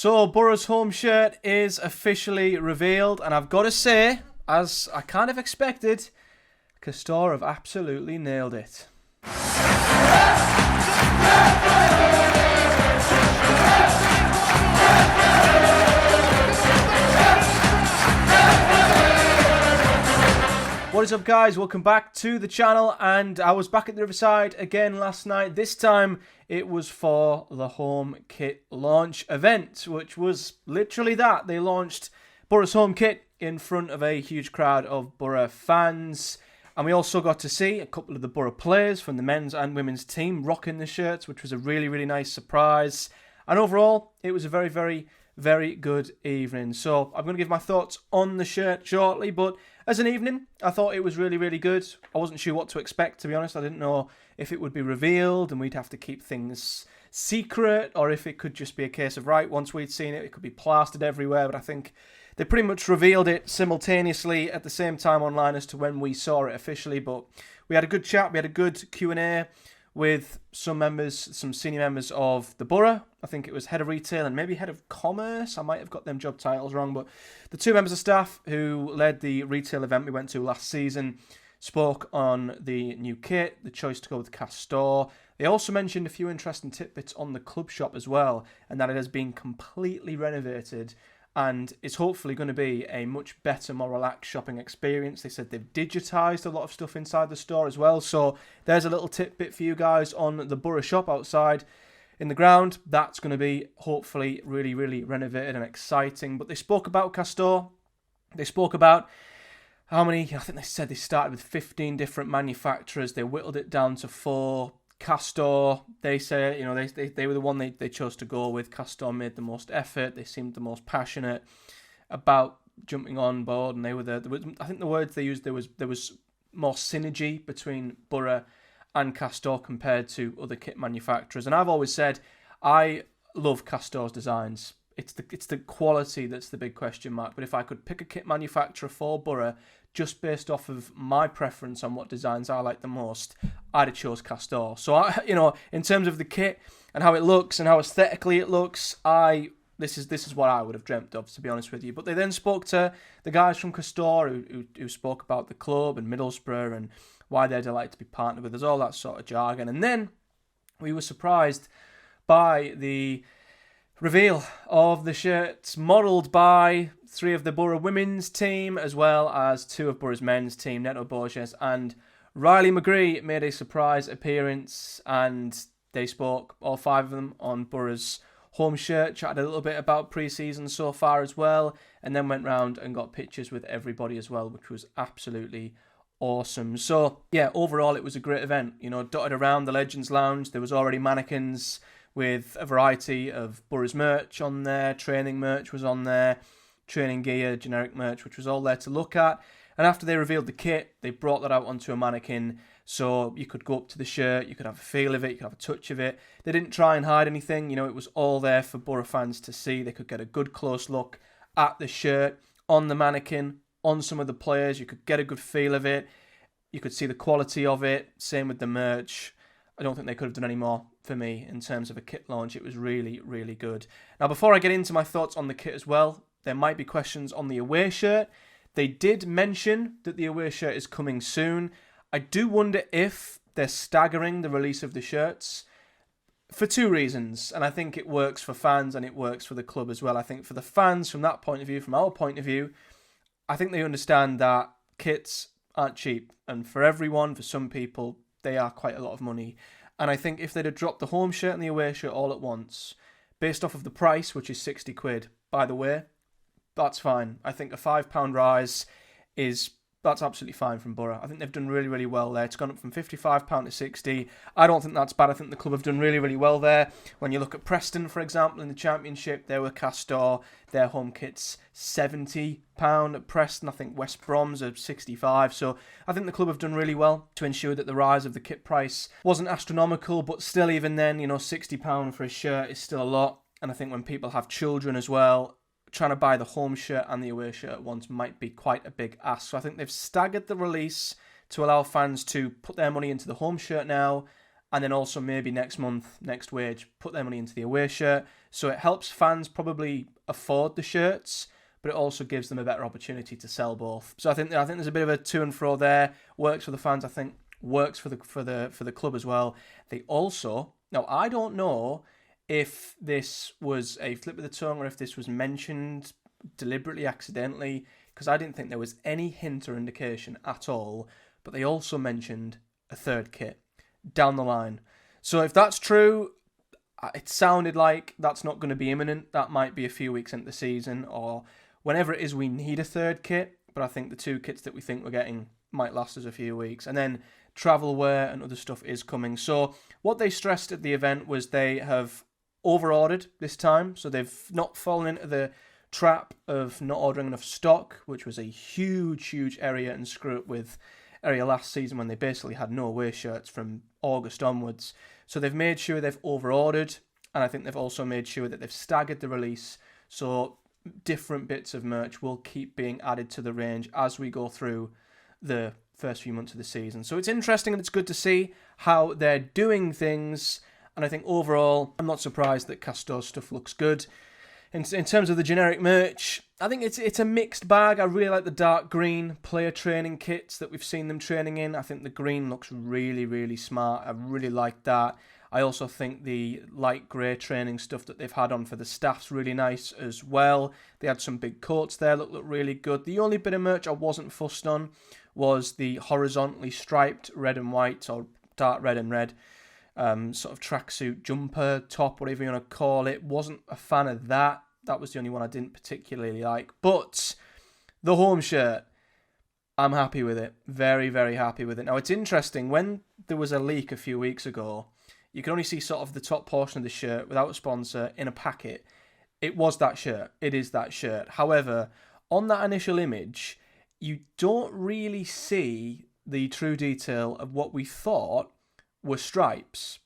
So, Boro's home shirt is officially revealed, and I've got to say, as I kind of expected, Castor have absolutely nailed it. What is up, guys? Welcome back to the channel, and I was back at the Riverside again last night. This time it was for the home kit launch event, which was literally that. They launched Boro's home kit in front of a huge crowd of Boro fans, and we also got to see a couple of the Boro players from the men's and women's team rocking the shirts, which was a really, really nice surprise. And overall, it was a very, very good evening. So I'm going to give my thoughts on the shirt shortly, but as an evening, I thought it was really, really good. I wasn't sure what to expect, to be honest. I didn't know if it would be revealed and we'd have to keep things secret, or if it could just be a case of, right, once we'd seen it, it could be plastered everywhere. But I think they pretty much revealed it simultaneously at the same time online as to when we saw it officially. But we had a good chat. We had a good Q&A with some senior members of the Boro. I think it was head of retail and maybe head of commerce. I might have got them job titles wrong, but the two members of staff who led the retail event we went to last season spoke on the new kit, the choice to go with Castor. They also mentioned a few interesting tidbits on the club shop as well, and that it has been completely renovated and is hopefully going to be a much better, more relaxed shopping experience. They said they've digitised a lot of stuff inside the store as well. So there's a little tidbit for you guys on the Boro shop outside in the ground. That's going to be hopefully really, really renovated and exciting. But they spoke about Castor. They spoke about how many, I think they said they started with 15 different manufacturers. They whittled it down to 4. Castor, they say, they were the one they chose to go with. Castor made the most effort. They seemed the most passionate about jumping on board, and they were I think the words they used, there was more synergy between Boro and Castor compared to other kit manufacturers. And I've always said I love Castor's designs. It's the quality that's the big question mark. But if I could pick a kit manufacturer for Boro just based off of my preference on what designs I like the most, I'd have chose Castor. So in terms of the kit and how it looks and how aesthetically it looks, this is what I would have dreamt of, to be honest with you. But they then spoke to the guys from Castor who spoke about the club and Middlesbrough and why they're delighted to be partnered with us, all that sort of jargon. And then we were surprised by the reveal of the shirts modelled by 3 of the Boro women's team as well as 2 of Boro's men's team. Neto Borges and Riley McGree made a surprise appearance, and they spoke, all 5 of them, on Boro's home shirt, chatted a little bit about pre-season so far as well, and then went round and got pictures with everybody as well, which was absolutely awesome. So yeah, overall it was a great event. Dotted around the Legends Lounge, there was already mannequins with a variety of Boro's merch on there. Training merch was on there, training gear, generic merch, which was all there to look at. And after they revealed the kit, they brought that out onto a mannequin, so you could go up to the shirt, you could have a feel of it, you could have a touch of it. They didn't try and hide anything. It was all there for Boro fans to see. They could get a good close look at the shirt, on the mannequin, on some of the players. You could get a good feel of it. You could see the quality of it. Same with the merch. I don't think they could have done any more for me in terms of a kit launch. It was really, really good. Now, before I get into my thoughts on the kit as well, there might be questions on the away shirt. They did mention that the away shirt is coming soon. I do wonder if they're staggering the release of the shirts for 2 reasons. And I think it works for fans and it works for the club as well. I think for the fans, from that point of view, from our point of view, I think they understand that kits aren't cheap. And for everyone, for some people, they are quite a lot of money. And I think if they'd have dropped the home shirt and the away shirt all at once, based off of the price, which is 60 quid, by the way, that's fine. I think a £5 rise that's absolutely fine from Boro. I think they've done really, really well there. It's gone up from £55 to 60. I don't think that's bad. I think the club have done really, really well there. When you look at Preston, for example, in the Championship, they were Castor. Their home kit's £70 at Preston. I think West Brom's are 65. So I think the club have done really well to ensure that the rise of the kit price wasn't astronomical, but still, even then, £60 for a shirt is still a lot. And I think when people have children as well, trying to buy the home shirt and the away shirt at once might be quite a big ask. So I think they've staggered the release to allow fans to put their money into the home shirt now and then also maybe next month, next wage, put their money into the away shirt. So it helps fans probably afford the shirts, but it also gives them a better opportunity to sell both. So I think there's a bit of a to and fro there. Works for the fans, I think works for the club as well. They also, now I don't know if this was a flip of the tongue or if this was mentioned deliberately, accidentally, because I didn't think there was any hint or indication at all, but they also mentioned a third kit down the line. So if that's true, it sounded like that's not going to be imminent. That might be a few weeks into the season or whenever it is we need a third kit, but I think the 2 kits that we think we're getting might last us a few weeks. And then travel wear and other stuff is coming. So what they stressed at the event was they have over-ordered this time, so they've not fallen into the trap of not ordering enough stock, which was a huge area and screw up with area last season when they basically had no away shirts from August onwards. So they've made sure they've over-ordered, and I think they've also made sure that they've staggered the release, so different bits of merch will keep being added to the range as we go through the first few months of the season. So it's interesting and it's good to see how they're doing things. And I think overall, I'm not surprised that Castor's stuff looks good. In terms of the generic merch, I think it's a mixed bag. I really like the dark green player training kits that we've seen them training in. I think the green looks really smart. I really like that. I also think the light grey training stuff that they've had on for the staff's really nice as well. They had some big coats there that look really good. The only bit of merch I wasn't fussed on was the horizontally striped red and white, or dark red and red, sort of tracksuit jumper top, whatever you want to call it. Wasn't a fan of that. That was the only one I didn't particularly like. But the home shirt, I'm happy with it. Very happy with it. Now, it's interesting. When there was a leak a few weeks ago, you can only see sort of the top portion of the shirt without a sponsor in a packet. It was that shirt. It is that shirt. However, on that initial image, you don't really see the true detail of what we thought were stripes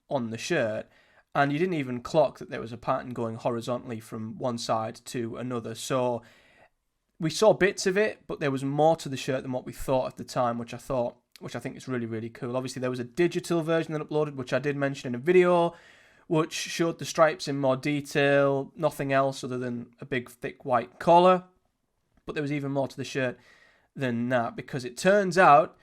on the shirt, and you didn't even clock that there was a pattern going horizontally from one side to another. So we saw bits of it, but there was more to the shirt than what we thought at the time, which I think is really cool. Obviously, there was a digital version that uploaded, which I did mention in a video, which showed the stripes in more detail, nothing else other than a big thick white collar. But there was even more to the shirt than that, because it turns out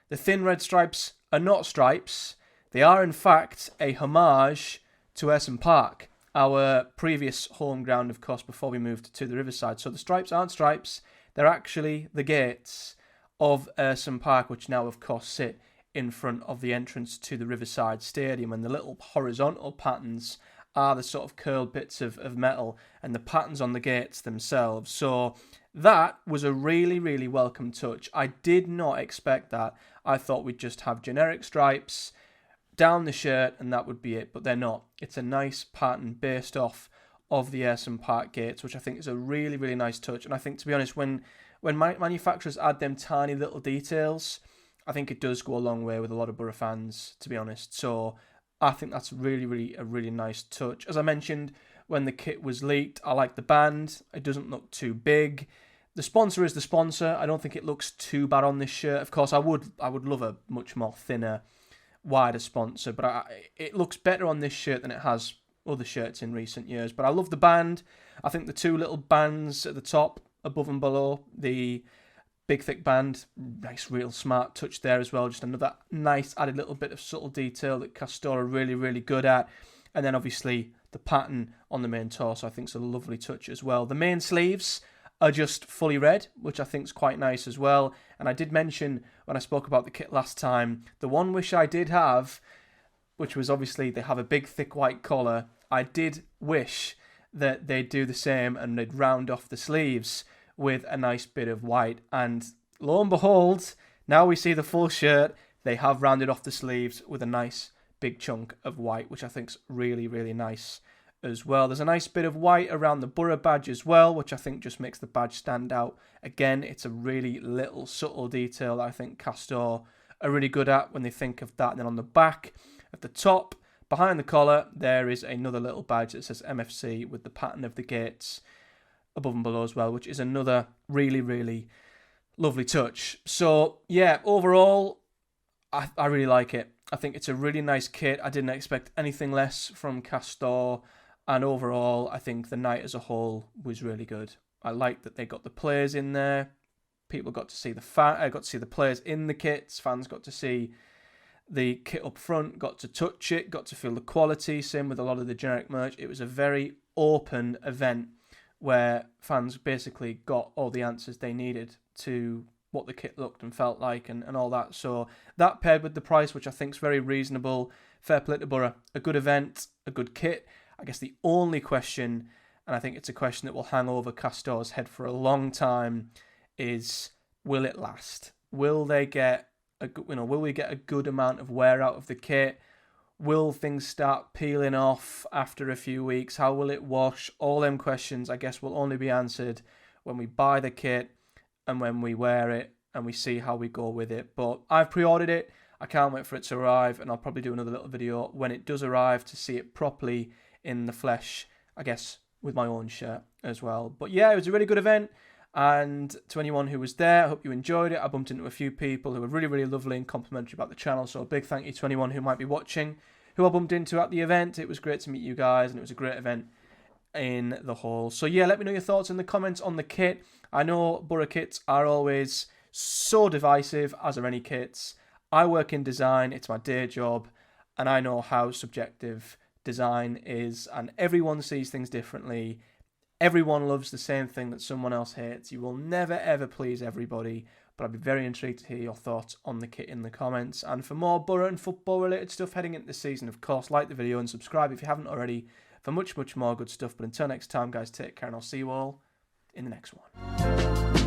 the thin red stripes are not stripes. They are, in fact, a homage to Ayresome Park, our previous home ground, of course, before we moved to the Riverside. So the stripes aren't stripes. They're actually the gates of Ayresome Park, which now, of course, sit in front of the entrance to the Riverside Stadium. And the little horizontal patterns are the sort of curled bits of metal and the patterns on the gates themselves. So that was a really welcome touch. I did not expect that. I thought we'd just have generic stripes down the shirt and that would be it, but they're not. It's a nice pattern based off of the Ayresome Park gates, which I think is a really nice touch. And I think, to be honest, when manufacturers add them tiny little details, I think it does go a long way with a lot of Boro fans, to be honest. So I think that's a really nice touch. As I mentioned, when the kit was leaked, I like the band. It doesn't look too big. The sponsor is the sponsor. I don't think it looks too bad on this shirt. Of course, I would love a much more thinner, wider sponsor, but it looks better on this shirt than it has other shirts in recent years. But I love the band. I think the 2 little bands at the top, above and below, the big thick band, nice real smart touch there as well. Just another nice added little bit of subtle detail that Castor are really good at. And then obviously the pattern on the main torso I think is a lovely touch as well. The main sleeves are just fully red, which I think is quite nice as well. And I did mention when I spoke about the kit last time, the one wish I did have, which was obviously they have a big thick white collar. I did wish that they'd do the same and they'd round off the sleeves with a nice bit of white. And lo and behold, now we see the full shirt. They have rounded off the sleeves with a nice big chunk of white, which I think is really nice as well. There's a nice bit of white around the Boro badge as well, which I think just makes the badge stand out. Again, it's a really little subtle detail that I think Castor are really good at when they think of that. And then on the back, at the top, behind the collar, there is another little badge that says MFC with the pattern of the gates above and below as well, which is another really lovely touch. So yeah, overall, I really like it. I think it's a really nice kit. I didn't expect anything less from Castor. And overall, I think the night as a whole was really good. I liked that they got the players in there. People got to see the players in the kits. Fans got to see the kit up front, got to touch it, got to feel the quality. Same with a lot of the generic merch. It was a very open event where fans basically got all the answers they needed to what the kit looked and felt like and all that. So that paired with the price, which I think is very reasonable, fair play to Boro. A good event, a good kit. I guess the only question, and I think it's a question that will hang over Castor's head for a long time, is will it last? Will they get will we get a good amount of wear out of the kit? Will things start peeling off after a few weeks? How will it wash? All them questions, I guess, will only be answered when we buy the kit and when we wear it and we see how we go with it. But I've pre-ordered it. I can't wait for it to arrive, and I'll probably do another little video when it does arrive to see it properly in the flesh, I guess, with my own shirt as well. But yeah, it was a really good event. And to anyone who was there, I hope you enjoyed it. I bumped into a few people who were really, really lovely and complimentary about the channel. So a big thank you to anyone who might be watching, who I bumped into at the event. It was great to meet you guys, and it was a great event in the whole. So yeah, let me know your thoughts in the comments on the kit. I know Boro kits are always so divisive, as are any kits. I work in design, it's my day job, and I know how subjective design is, and everyone sees things differently. Everyone loves the same thing that someone else hates. You will never ever please everybody, but I'd be very intrigued to hear your thoughts on the kit in the comments. And for more Boro and football related stuff heading into the season, of course, like the video and subscribe if you haven't already for much, much more good stuff. But until next time, guys, take care, and I'll see you all in the next one.